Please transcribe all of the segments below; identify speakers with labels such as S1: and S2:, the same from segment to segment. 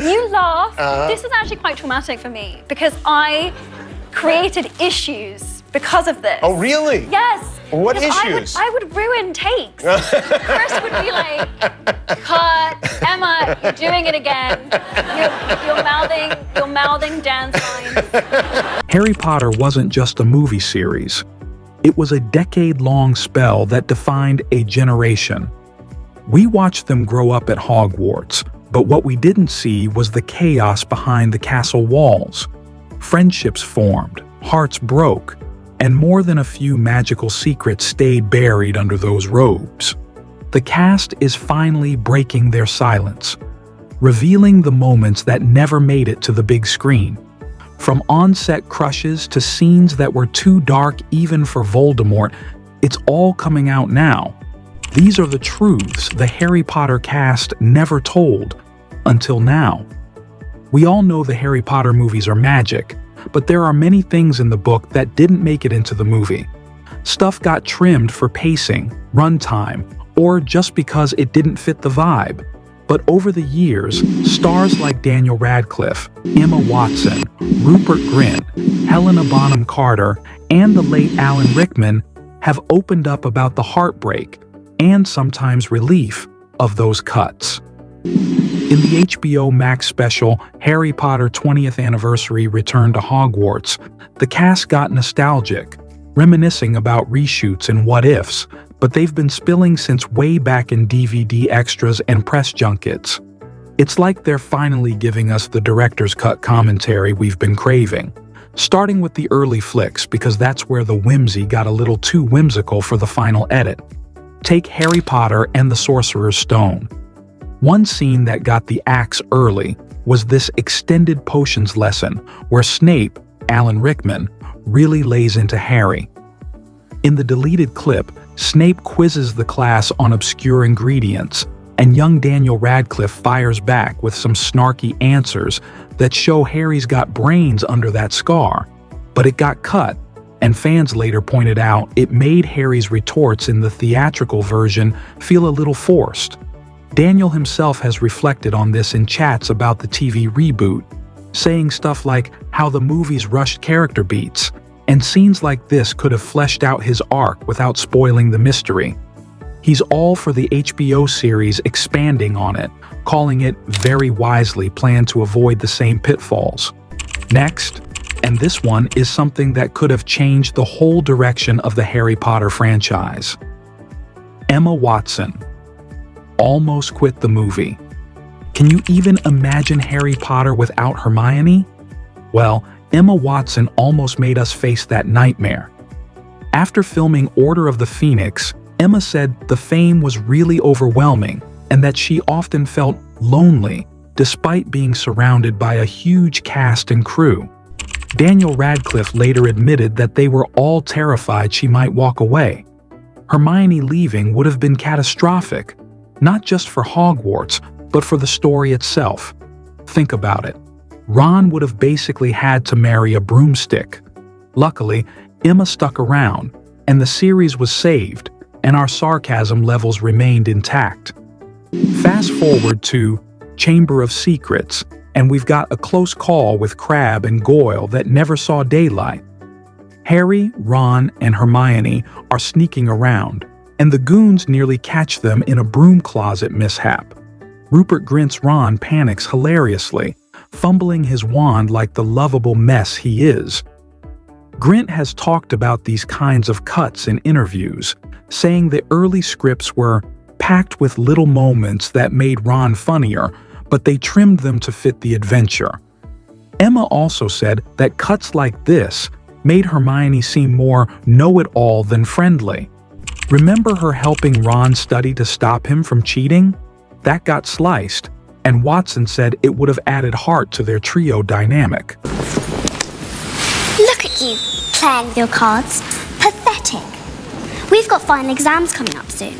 S1: You laugh. This was actually quite traumatic for me because I created issues because of this.
S2: Oh, really?
S1: Yes.
S2: What issues?
S1: I would ruin takes. Chris would be like, cut, Emma, you're doing it again. You're mouthing dance lines.
S3: Harry Potter wasn't just a movie series. It was a decade-long spell that defined a generation. We watched them grow up at Hogwarts, but what we didn't see was the chaos behind the castle walls. Friendships formed, hearts broke, and more than a few magical secrets stayed buried under those robes. The cast is finally breaking their silence, revealing the moments that never made it to the big screen. From on-set crushes to scenes that were too dark even for Voldemort, it's all coming out now. These are the truths the Harry Potter cast never told until now. We all know the Harry Potter movies are magic, but there are many things in the book that didn't make it into the movie. Stuff got trimmed for pacing, runtime, or just because it didn't fit the vibe. But over the years, stars like Daniel Radcliffe, Emma Watson, Rupert Grint, Helena Bonham Carter, and the late Alan Rickman have opened up about the heartbreak and sometimes relief of those cuts. In the HBO Max special, Harry Potter 20th Anniversary Return to Hogwarts, the cast got nostalgic, reminiscing about reshoots and what-ifs, but they've been spilling since way back in DVD extras and press junkets. It's like they're finally giving us the director's cut commentary we've been craving, starting with the early flicks because that's where the whimsy got a little too whimsical for the final edit. Take Harry Potter and the Sorcerer's Stone. One scene that got the axe early was this extended potions lesson where Snape, Alan Rickman, really lays into Harry. In the deleted clip, Snape quizzes the class on obscure ingredients, and young Daniel Radcliffe fires back with some snarky answers that show Harry's got brains under that scar. But it got cut, and fans later pointed out it made Harry's retorts in the theatrical version feel a little forced. Daniel himself has reflected on this in chats about the TV reboot, saying stuff like how the movies rushed character beats, and scenes like this could have fleshed out his arc without spoiling the mystery. He's all for the HBO series expanding on it, calling it very wisely planned to avoid the same pitfalls. Next, and this one is something that could have changed the whole direction of the Harry Potter franchise. Emma Watson almost quit the movie. Can you even imagine Harry Potter without Hermione? Well, Emma Watson almost made us face that nightmare. After filming Order of the Phoenix, Emma said the fame was really overwhelming and that she often felt lonely despite being surrounded by a huge cast and crew. Daniel Radcliffe later admitted that they were all terrified she might walk away. Hermione leaving would have been catastrophic, not just for Hogwarts, but for the story itself. Think about it. Ron would have basically had to marry a broomstick. Luckily, Emma stuck around, and the series was saved, and our sarcasm levels remained intact. Fast forward to Chamber of Secrets, and we've got a close call with Crabbe and Goyle that never saw daylight. Harry, Ron, and Hermione are sneaking around, and the goons nearly catch them in a broom closet mishap. Rupert Grint's Ron panics hilariously, fumbling his wand like the lovable mess he is. Grint has talked about these kinds of cuts in interviews, saying the early scripts were packed with little moments that made Ron funnier, but they trimmed them to fit the adventure. Emma also said that cuts like this made Hermione seem more know-it-all than friendly. Remember her helping Ron study to stop him from cheating? That got sliced, and Watson said it would have added heart to their trio dynamic.
S4: Look at you, playing with your cards. Pathetic. We've got final exams coming up soon.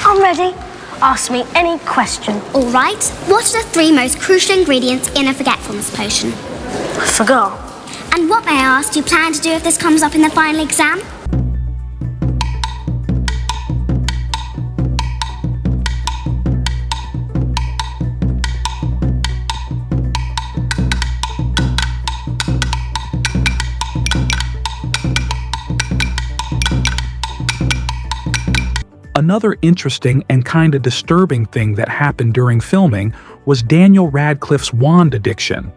S5: I'm ready. Ask me any question.
S4: All right, what are the 3 most crucial ingredients in a forgetfulness potion?
S5: I forgot.
S4: And what, may I ask, do you plan to do if this comes up in the final exam?
S3: Another interesting and kinda disturbing thing that happened during filming was Daniel Radcliffe's wand addiction.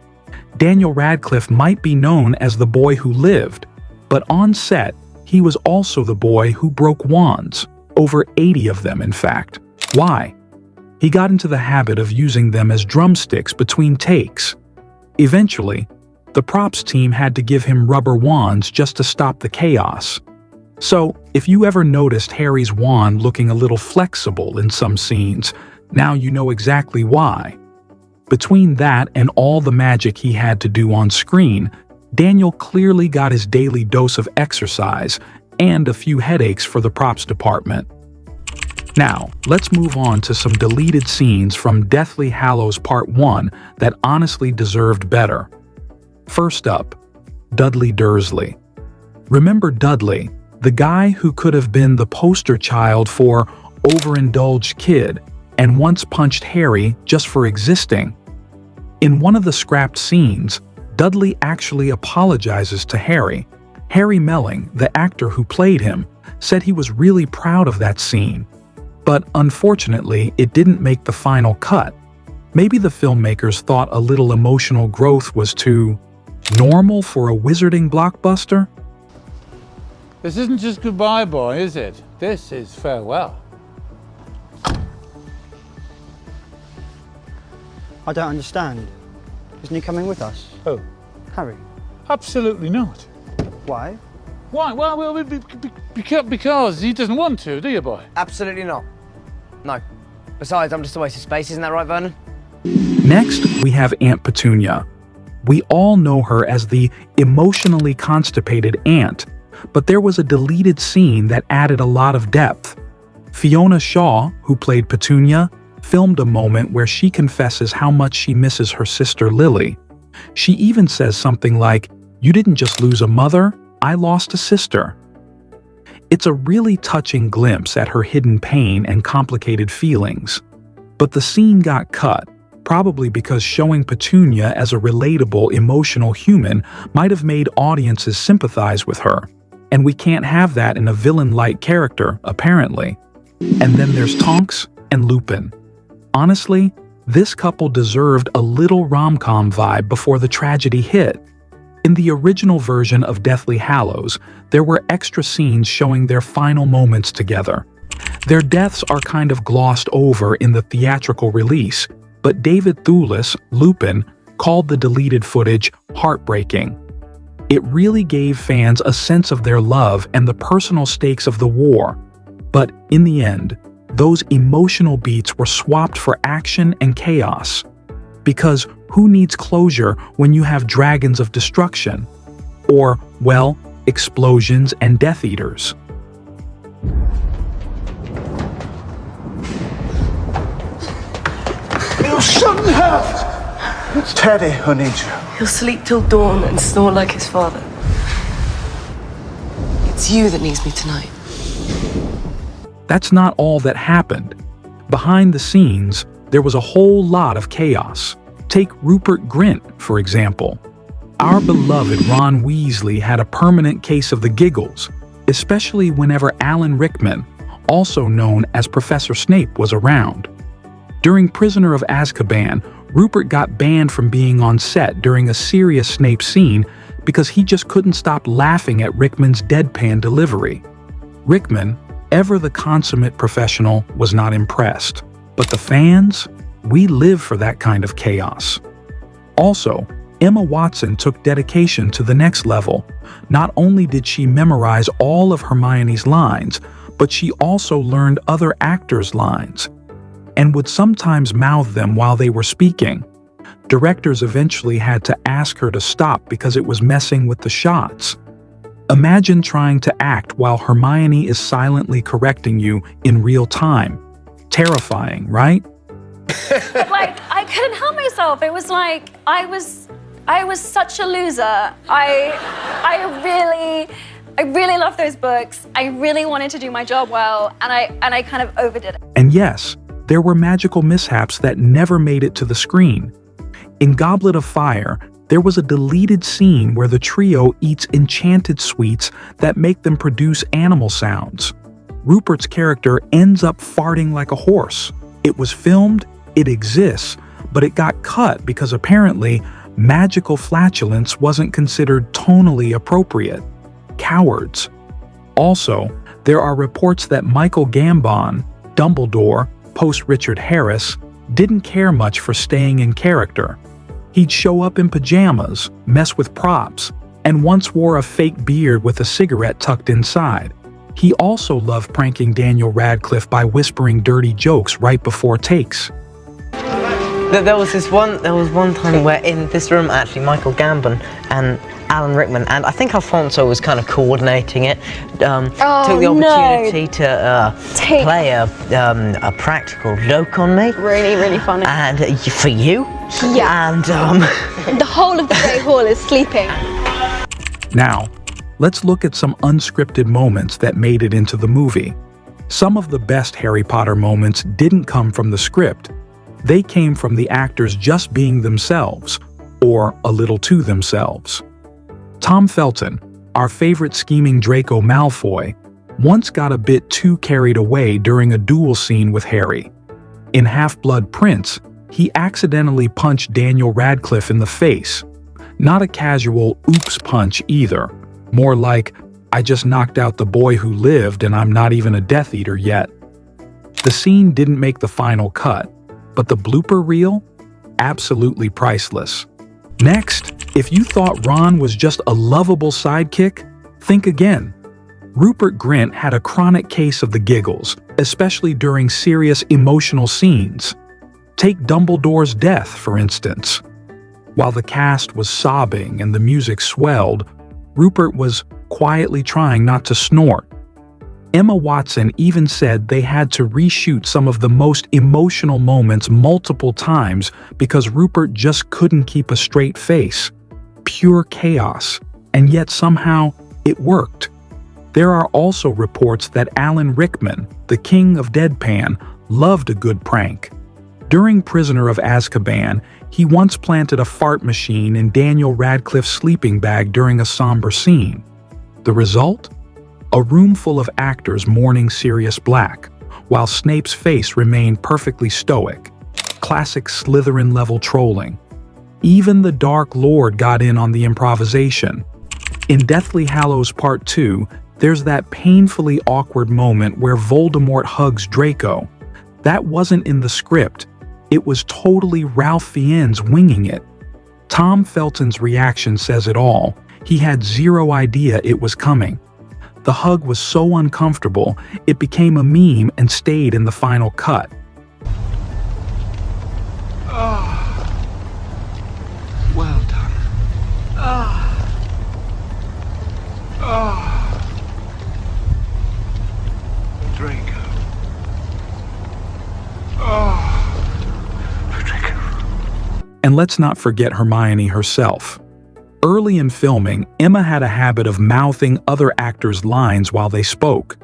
S3: Daniel Radcliffe might be known as the boy who lived, but on set, he was also the boy who broke wands, over 80 of them in fact. Why? He got into the habit of using them as drumsticks between takes. Eventually, the props team had to give him rubber wands just to stop the chaos. So, if you ever noticed Harry's wand looking a little flexible in some scenes, now you know exactly why. Between that and all the magic he had to do on screen, Daniel clearly got his daily dose of exercise and a few headaches for the props department. Now, let's move on to some deleted scenes from Deathly Hallows Part 1 that honestly deserved better. First up, Dudley Dursley. Remember Dudley, the guy who could have been the poster child for overindulged kid and once punched Harry just for existing? In one of the scrapped scenes, Dudley actually apologizes to Harry. Harry Melling, the actor who played him, said he was really proud of that scene. But unfortunately, it didn't make the final cut. Maybe the filmmakers thought a little emotional growth was too normal for a wizarding blockbuster?
S2: This isn't just goodbye, boy, is it? This is farewell.
S6: I don't understand. Isn't he coming with us?
S2: Oh,
S6: Harry.
S2: absolutely not.
S6: Why?
S2: Why? Well, because he doesn't want to, do you, boy?
S7: Absolutely not. No. Besides, I'm just a waste of space, isn't that right, Vernon?
S3: Next, we have Aunt Petunia. We all know her as the emotionally constipated aunt, but there was a deleted scene that added a lot of depth. Fiona Shaw, who played Petunia, filmed a moment where she confesses how much she misses her sister Lily. She even says something like, "You didn't just lose a mother, I lost a sister." It's a really touching glimpse at her hidden pain and complicated feelings. But the scene got cut, probably because showing Petunia as a relatable, emotional human might have made audiences sympathize with her. And we can't have that in a villain-like character, apparently. And then there's Tonks and Lupin. Honestly, this couple deserved a little rom-com vibe before the tragedy hit. In the original version of Deathly Hallows, there were extra scenes showing their final moments together. Their deaths are kind of glossed over in the theatrical release, but David Thewlis, Lupin, called the deleted footage heartbreaking. It really gave fans a sense of their love and the personal stakes of the war. But in the end, those emotional beats were swapped for action and chaos. Because who needs closure when you have dragons of destruction? Or, well, explosions and Death Eaters.
S8: You shouldn't have! It's Teddy who needs you.
S9: He'll sleep till dawn and snore like his father. It's you that needs me tonight.
S3: That's not all that happened. Behind the scenes, there was a whole lot of chaos. Take Rupert Grint, for example. Our beloved Ron Weasley had a permanent case of the giggles, especially whenever Alan Rickman, also known as Professor Snape, was around. During Prisoner of Azkaban, Rupert got banned from being on set during a serious Snape scene because he just couldn't stop laughing at Rickman's deadpan delivery. Rickman, ever the consummate professional, was not impressed. But the fans? We live for that kind of chaos. Also, Emma Watson took dedication to the next level. Not only did she memorize all of Hermione's lines, but she also learned other actors' lines, and would sometimes mouth them while they were speaking. Directors eventually had to ask her to stop because it was messing with the shots. Imagine trying to act while Hermione is silently correcting you in real time. Terrifying, right?
S1: But like, I couldn't help myself. It was like, I was such a loser. I really loved those books. I really wanted to do my job well, and I kind of overdid it.
S3: And yes, there were magical mishaps that never made it to the screen. In Goblet of Fire, there was a deleted scene where the trio eats enchanted sweets that make them produce animal sounds. Rupert's character ends up farting like a horse. It was filmed, it exists, but it got cut because apparently magical flatulence wasn't considered tonally appropriate. Cowards. Also, there are reports that Michael Gambon, Dumbledore, post-Richard Harris, didn't care much for staying in character. He'd show up in pajamas, mess with props, and once wore a fake beard with a cigarette tucked inside. He also loved pranking Daniel Radcliffe by whispering dirty jokes right before takes.
S10: There was one time where in this room, actually, Michael Gambon and Alan Rickman, and I think Alfonso was kind of coordinating it, took the opportunity to play a practical joke on me.
S11: Really funny.
S10: And for you?
S11: Yeah.
S10: And
S11: the whole of the Great Hall is sleeping.
S3: Now, let's look at some unscripted moments that made it into the movie. Some of the best Harry Potter moments didn't come from the script. They came from the actors just being themselves, or a little to themselves. Tom Felton, our favorite scheming Draco Malfoy, once got a bit too carried away during a duel scene with Harry. In Half-Blood Prince, he accidentally punched Daniel Radcliffe in the face. Not a casual oops punch either, more like, I just knocked out the boy who lived and I'm not even a Death Eater yet. The scene didn't make the final cut, but the blooper reel? Absolutely priceless. Next, if you thought Ron was just a lovable sidekick, think again. Rupert Grint had a chronic case of the giggles, especially during serious emotional scenes. Take Dumbledore's death, for instance. While the cast was sobbing and the music swelled, Rupert was quietly trying not to snort. Emma Watson even said they had to reshoot some of the most emotional moments multiple times because Rupert just couldn't keep a straight face. Pure chaos, and yet somehow it worked. There are also reports that Alan Rickman, the king of deadpan, loved a good prank. During Prisoner of Azkaban, he once planted a fart machine in Daniel Radcliffe's sleeping bag during a somber scene. The result? A room full of actors mourning Sirius Black, while Snape's face remained perfectly stoic. Classic Slytherin-level trolling. Even the Dark Lord got in on the improvisation. In Deathly Hallows Part 2, there's that painfully awkward moment where Voldemort hugs Draco. That wasn't in the script. It was totally Ralph Fiennes winging it. Tom Felton's reaction says it all. He had zero idea it was coming. The hug was so uncomfortable, it became a meme and stayed in the final cut.
S8: Well done. Draco. Draco.
S3: And let's not forget Hermione herself. Early in filming, Emma had a habit of mouthing other actors' lines while they spoke.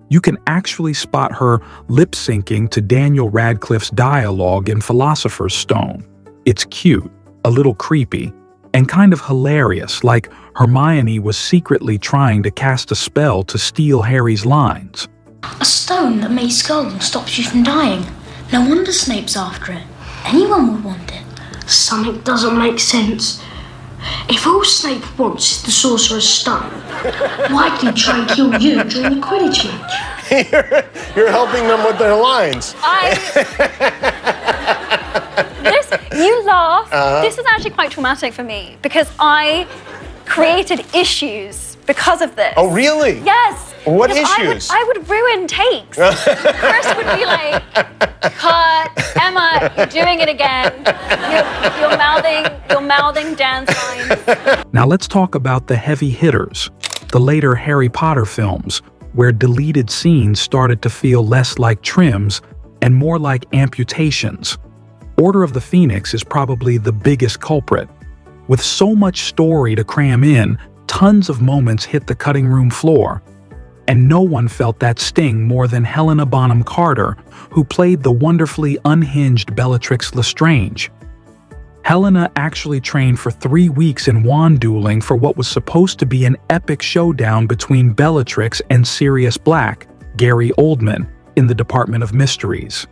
S3: You can actually spot her lip-syncing to Daniel Radcliffe's dialogue in Philosopher's Stone. It's cute, a little creepy, and kind of hilarious, like Hermione was secretly trying to cast a spell to steal Harry's lines.
S5: A stone that makes gold and stops you from dying. No wonder Snape's after it. Anyone would want it.
S11: Something doesn't make sense. If all Snape wants is the Sorcerer's Stone, why did he try and kill you during the Quidditch match?
S12: You're helping them with their lines.
S1: You laugh. This is actually quite traumatic for me because I created issues because of this.
S12: Oh, really?
S1: Yes.
S12: What
S1: because
S12: issues?
S1: I would ruin takes. Chris would be like, cut, Emma, you're doing it again. You're mouthing dance lines.
S3: Now let's talk about the heavy hitters, the later Harry Potter films, where deleted scenes started to feel less like trims and more like amputations. Order of the Phoenix is probably the biggest culprit. With so much story to cram in, tons of moments hit the cutting room floor. And no one felt that sting more than Helena Bonham Carter, who played the wonderfully unhinged Bellatrix Lestrange. Helena actually trained for 3 weeks in wand dueling for what was supposed to be an epic showdown between Bellatrix and Sirius Black, Gary Oldman, in the Department of Mysteries.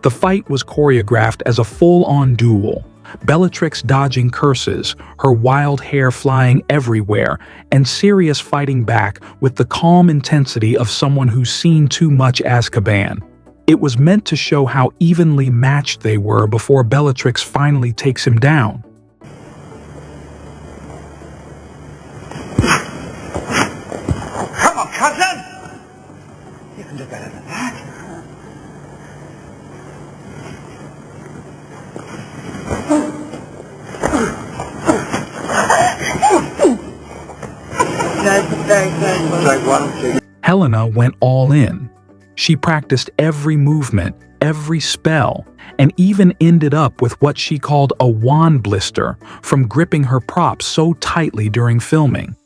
S3: The fight was choreographed as a full-on duel, Bellatrix dodging curses, her wild hair flying everywhere, and Sirius fighting back with the calm intensity of someone who's seen too much Azkaban. It was meant to show how evenly matched they were before Bellatrix finally takes him down.
S8: Come on, cousin! You can do better than that.
S3: Helena went all in. She practiced every movement, every spell, and even ended up with what she called a wand blister from gripping her props so tightly during filming.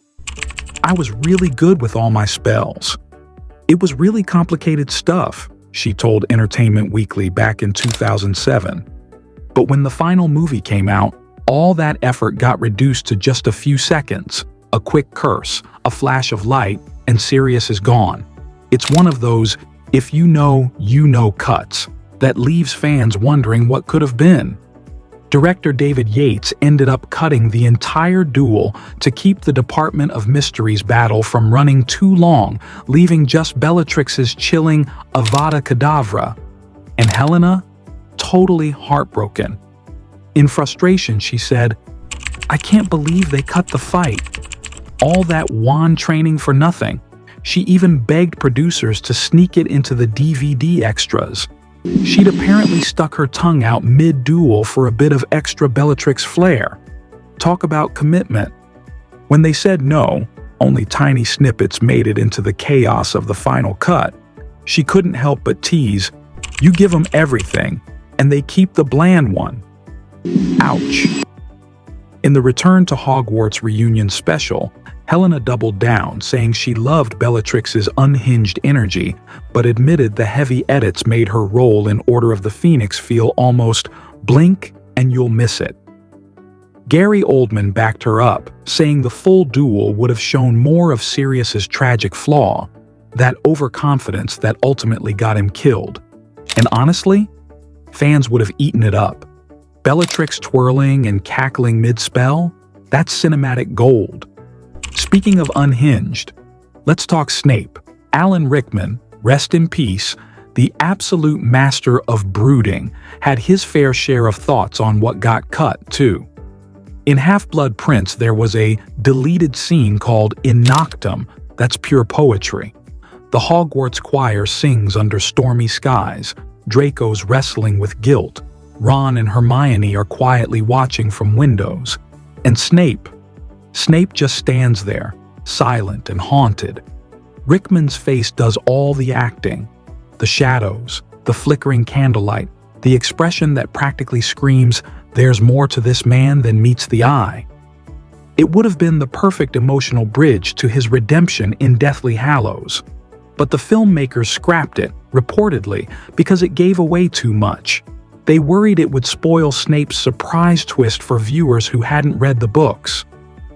S3: I was really good with all my spells. It was really complicated stuff, she told Entertainment Weekly back in 2007. But when the final movie came out, all that effort got reduced to just a few seconds. A quick curse, a flash of light, and Sirius is gone. It's one of those if you know cuts that leaves fans wondering what could have been. Director David Yates ended up cutting the entire duel to keep the Department of Mysteries battle from running too long, leaving just Bellatrix's chilling Avada Kedavra, and Helena totally heartbroken. In frustration, she said, "I can't believe they cut the fight. All that wand training for nothing." She even begged producers to sneak it into the DVD extras. She'd apparently stuck her tongue out mid-duel for a bit of extra Bellatrix flair. Talk about commitment. When they said no, only tiny snippets made it into the chaos of the final cut. She couldn't help but tease, "You give them everything, and they keep the bland one." Ouch. In the Return to Hogwarts reunion special, Helena doubled down, saying she loved Bellatrix's unhinged energy, but admitted the heavy edits made her role in Order of the Phoenix feel almost blink and you'll miss it. Gary Oldman backed her up, saying the full duel would have shown more of Sirius's tragic flaw, that overconfidence that ultimately got him killed. And honestly, fans would have eaten it up. Bellatrix twirling and cackling mid-spell, that's cinematic gold. Speaking of unhinged, let's talk Snape. Alan Rickman, rest in peace, the absolute master of brooding, had his fair share of thoughts on what got cut, too. In Half-Blood Prince, there was a deleted scene called In Noctum that's pure poetry. The Hogwarts choir sings under stormy skies, Draco's wrestling with guilt, Ron and Hermione are quietly watching from windows, and Snape just stands there, silent and haunted. Rickman's face does all the acting. The shadows, the flickering candlelight, the expression that practically screams, "There's more to this man than meets the eye." It would have been the perfect emotional bridge to his redemption in Deathly Hallows. But the filmmakers scrapped it, reportedly, because it gave away too much. They worried it would spoil Snape's surprise twist for viewers who hadn't read the books.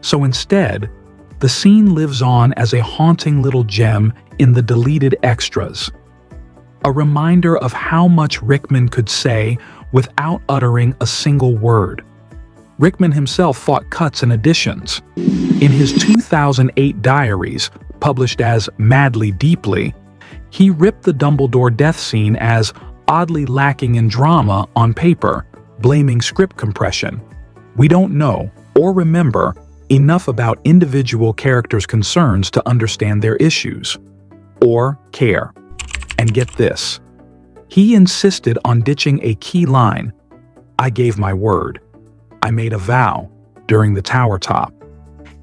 S3: So instead, the scene lives on as a haunting little gem in the deleted extras. A reminder of how much Rickman could say without uttering a single word. Rickman himself fought cuts and additions. In his 2008 diaries, published as Madly Deeply, he ripped the Dumbledore death scene as oddly lacking in drama on paper, blaming script compression. We don't know, or remember, enough about individual characters' concerns to understand their issues. Or care. And get this. He insisted on ditching a key line, "I gave my word. I made a vow," during the tower top.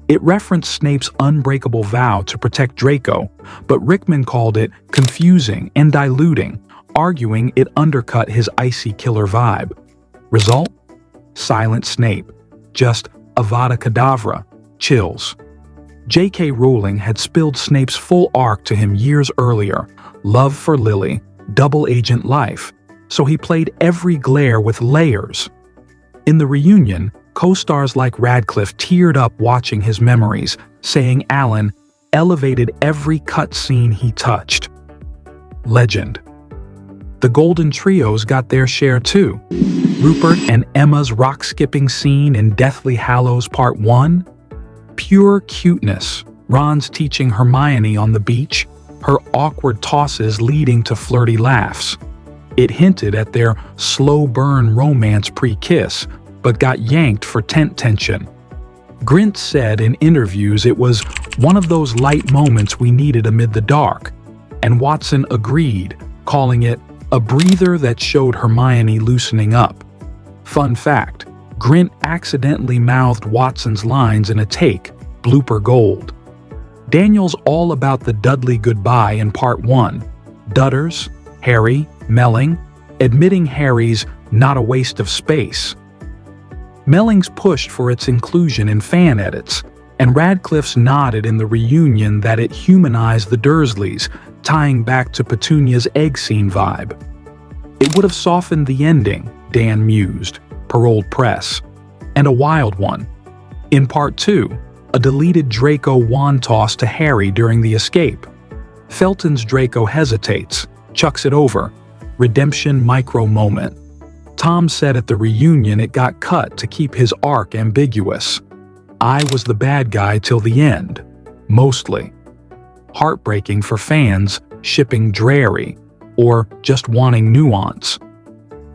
S3: It referenced Snape's unbreakable vow to protect Draco, but Rickman called it confusing and diluting, arguing it undercut his icy killer vibe. Result? Silent Snape. Just Avada Kedavra. Chills. J.K. Rowling had spilled Snape's full arc to him years earlier, love for Lily, double agent life, so he played every glare with layers. In the reunion, co-stars like Radcliffe teared up watching his memories, saying Alan elevated every cut scene he touched. legend. The Golden Trios got their share too. Rupert and Emma's rock-skipping scene in Deathly Hallows Part 1? Pure cuteness. Ron's teaching Hermione on the beach, her awkward tosses leading to flirty laughs. It hinted at their slow-burn romance pre-kiss, but got yanked for tent tension. Grint said in interviews it was one of those light moments we needed amid the dark, and Watson agreed, calling it a breather that showed Hermione loosening up. Fun fact, Grint accidentally mouthed Watson's lines in a take, blooper gold. Daniel's all about the Dudley goodbye in Part 1. Dudders, Harry, Melling, admitting Harry's not a waste of space. Melling's pushed for its inclusion in fan edits, and Radcliffe's nodded in the reunion that it humanized the Dursleys, tying back to Petunia's egg scene vibe. It would have softened the ending, Dan mused, paroled press, and a wild one. In Part 2, a deleted Draco wand toss to Harry during the escape. Felton's Draco hesitates, chucks it over. Redemption micro moment. Tom said at the reunion it got cut to keep his arc ambiguous. I was the bad guy till the end. Mostly. Heartbreaking for fans shipping Drarry, or just wanting nuance.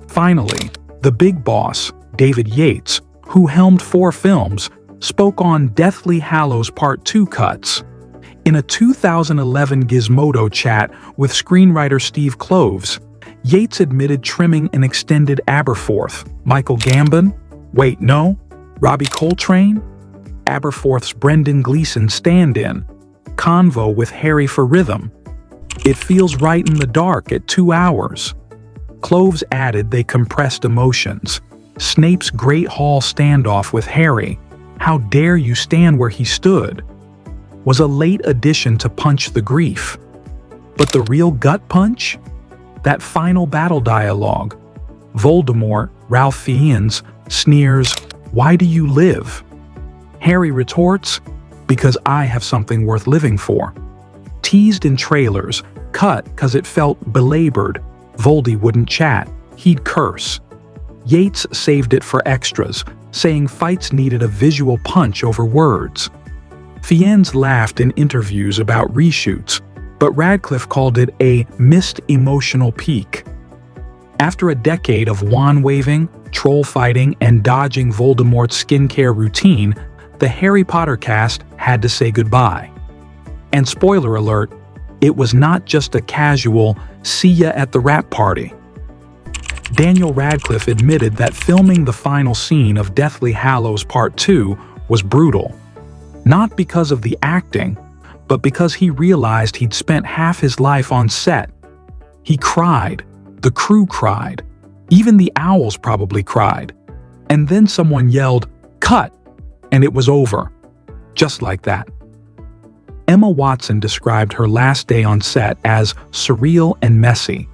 S3: Finally, the big boss, David Yates, who helmed 4 films, spoke on Deathly Hallows Part 2 cuts. In a 2011 Gizmodo chat with screenwriter Steve Kloves, Yates admitted trimming an extended Aberforth, Michael Gambon, wait no, Robbie Coltrane, Aberforth's Brendan Gleeson stand-in, convo with Harry for rhythm. It feels right in the dark at 2 hours. Kloves added they compressed emotions. Snape's Great Hall standoff with Harry, how dare you stand where he stood, was a late addition to punch the grief. But the real gut punch? That final battle dialogue. Voldemort, Ralph Fiennes, sneers, "Why do you live?" Harry retorts, "Because I have something worth living for." Teased in trailers, cut because it felt belabored. Voldy wouldn't chat, he'd curse. Yates saved it for extras, saying fights needed a visual punch over words. Fiennes laughed in interviews about reshoots, but Radcliffe called it a missed emotional peak. After a decade of wand-waving, troll-fighting, and dodging Voldemort's skincare routine, the Harry Potter cast had to say goodbye. And spoiler alert, it was not just a casual, see ya at the wrap party. Daniel Radcliffe admitted that filming the final scene of Deathly Hallows Part 2 was brutal. Not because of the acting, but because he realized he'd spent half his life on set. He cried, the crew cried, even the owls probably cried. And then someone yelled, "Cut!" and it was over. Just like that. Emma Watson described her last day on set as surreal and messy.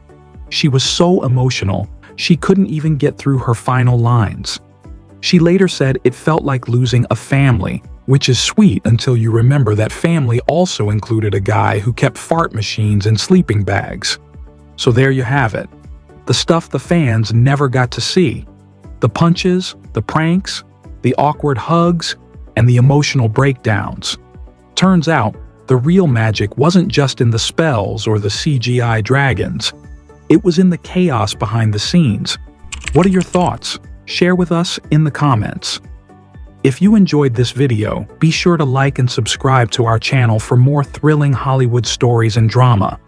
S3: She was so emotional, she couldn't even get through her final lines. She later said it felt like losing a family, which is sweet until you remember that family also included a guy who kept fart machines in sleeping bags. So there you have it. The stuff the fans never got to see. The punches, the pranks, the awkward hugs, and the emotional breakdowns. Turns out, the real magic wasn't just in the spells or the CGI dragons. It was in the chaos behind the scenes. What are your thoughts? Share with us in the comments. If you enjoyed this video, be sure to like and subscribe to our channel for more thrilling Hollywood stories and drama.